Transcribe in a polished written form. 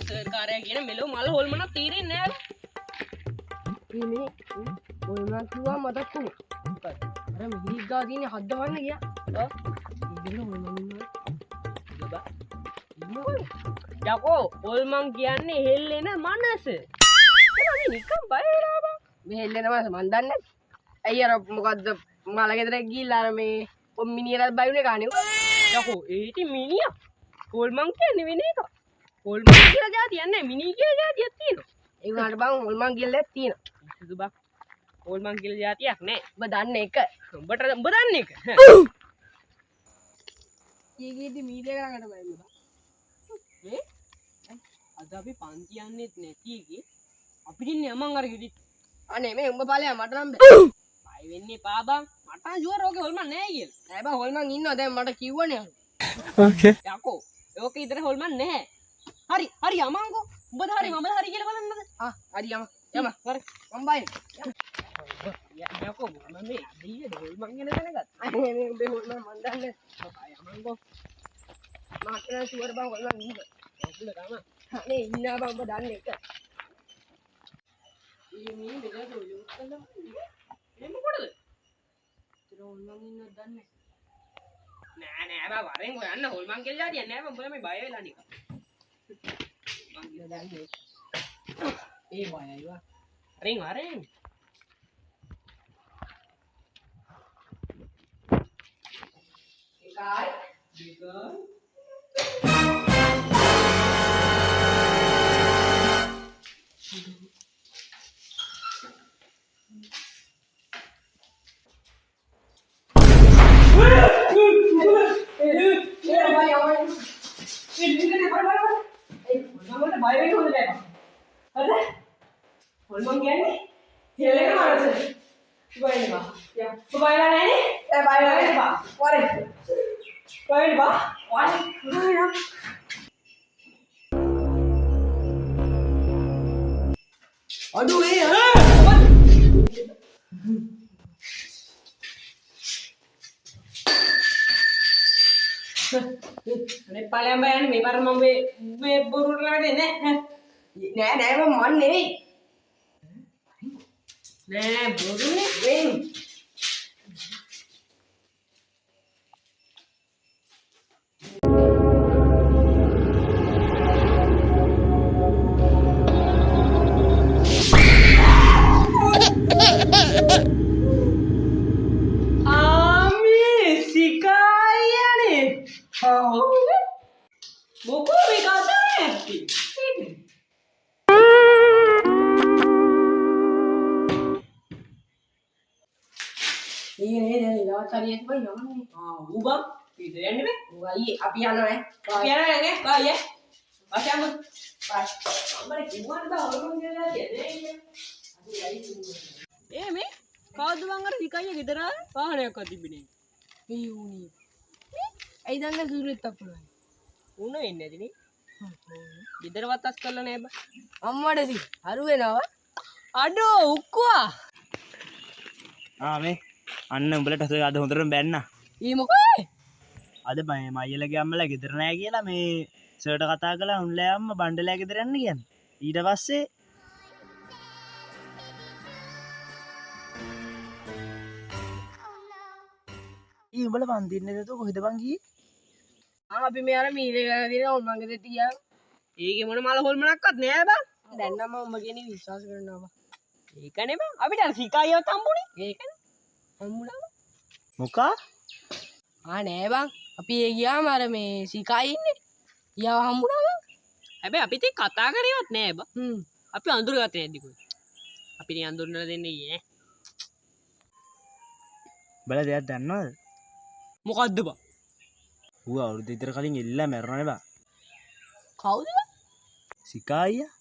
सरकार කියන මෙලෝ මල හොල්මනක් තීරෙන්නේ නැහැ. ඉන්නේ හොල්මන් කිව්වා මතක් වුණා. අර මිහිරි ගා තියෙන හද්දවන්න ගියා. ඉතින් හොල්මන් ඉන්නවා. යකෝ හොල්මන් කියන්නේ හෙල්ලෙන මනස. එනවා නිකන් බය වෙලා බං. මේ හෙල්ලෙන මනස මන් දන්නේ නැහැ. ඇයි අර මොකද්ද මල ගෙදර ගිහිල්ලා අර මේ මිනිහට බයිුනේ කානේ. යකෝ ඒ ඉතින් මිනිහා හොල්මන් කියන්නේ වෙන එක. හොල්මන් කියලා જાතියක් නැහැ මිනි කියලා જાතියක් තියෙනවා. ඒ වුණාට බං හොල්මන් කියලා තියෙනවා. සුදු බං හොල්මන් කියලා જાතියක් නැහැ. ඔබ දන්නේ එක. ඔබ දන්නේ එක. ඊගේදී මීඩිය කරකට බයින්න බං. මේ අද අපි පන්ති යන්නෙත් නැති එකේ අපිට ඉන්නේ යමන් අර ගෙදි. අනේ මේ උඹ ඵලයා මට නම් බය වෙන්නේ පා බං. මට නම් ෂුවර් ඕකේ හොල්මන් නැහැ කියලා. නෑ බං හොල්මන් ඉන්නවා දැන් මට කිව්වනේ. Okay. යකෝ ඕකේ ඉතර හොල්මන් නැහැ. හරි යමන්කෝ උඹද හරි මමද හරි කියලා බලන්නද හරි යම හරි මම බයි යකෝ මම මේ අදීයේ හොල්මන් ගැන දැනගත්තා අනේ මේ උඹේ හොල්මන් මන් දන්නේ යමන්කෝ මම කියලා ෂුවර් බං හොල්මන් ඉන්න ඔබල ගම අනේ ඉන්නා බං උඹ දන්නේ එක මේ මෙතන ඔයෝ කළා මේ මොකටද ඉතර හොල්මන් ඉන්නද දන්නේ නෑ බා වරෙන් හොයන්න හොල්මන් කියලා જાතියක් නෑ බං උඹලා මේ බය වෙලා නිකන් eh boy ayo ring ring guys bigger හොල්මන් කියන්නේ හෙලෙන මනස. බයනවා. යා. බයලා නැනේ? ඒ බයලා එපා. වරේ. බයලා. වරේ. බයලා. අඩෝ ඒ අනේ ඵලයන් බයන්නේ මේ පාර මම මේ බොරුවට නෑ නෑ මම නෙවෙයි නෑ බොරුනේ වෙන් ආමි සිකායනේ මොකෝ මේ කතා නැති ini dari lewat tadi itu bang yang mana? Ubang, itu yang ni bang? Iya, api anu api anu yang ni, kau ya? Masih anu? Pas, mana kimuan bang? Orang dia lagi ni. Aduh, lagi kimuan. Me? Kau tu bang ada dikaya kita lah? Kau ada kau tibi ni? Ini. Aida anda sulit tak pula? Uno ini aja ni. Kita dapat tas kalau ni bang. Amma ada sih. Haru ni apa? Aduh, ukua. මේ අන්න උඹලට අද හොඳටම බැන්න. ඊ මොකේ? අද මම අයියලගේ අම්මලා ගෙදර නැහැ කියලා මේ සර්ට කතා කළා උන්ලා අම්මා බණ්ඩලයා ගෙදර යන්න කියන්නේ. ඊට පස්සේ ඊ උඹලා වන්දින්නේ නැතුව කොහෙද බං ගියේ? අපි මේ අර මීරේ ගාන දින හොල්මන් ගෙදරට ගියා. ඒකේ මොන මල හොල්මනක්වත් නෑ බං. දැන් නම් මම උඹ කියන්නේ විශ්වාස කරනවා බං. ඒකනේ බං අපිට අර සිකායියවත් හම්බුනේ. ඒකනේ. හම්බුණා බං. මොකා? නෑ බං. අපි ඒ ගියාම අර මේ සිකායි ඉන්නේ. යාව හම්බුණා බං. හැබැයි අපිත් එක්ක කතා කරේවත් නෑ බං. අපි අඳුරගත්තේ නැද්දි කොහෙද? අපි නේ අඳුරනලා දෙන්නේ ඈ. බල දෙයක් දන්නවද? මොකද්ද බං? ඌ අවුරුදු විතර කලින් එල්ලලා මැරුණානේ බං. කවුද බං? සිකායියා.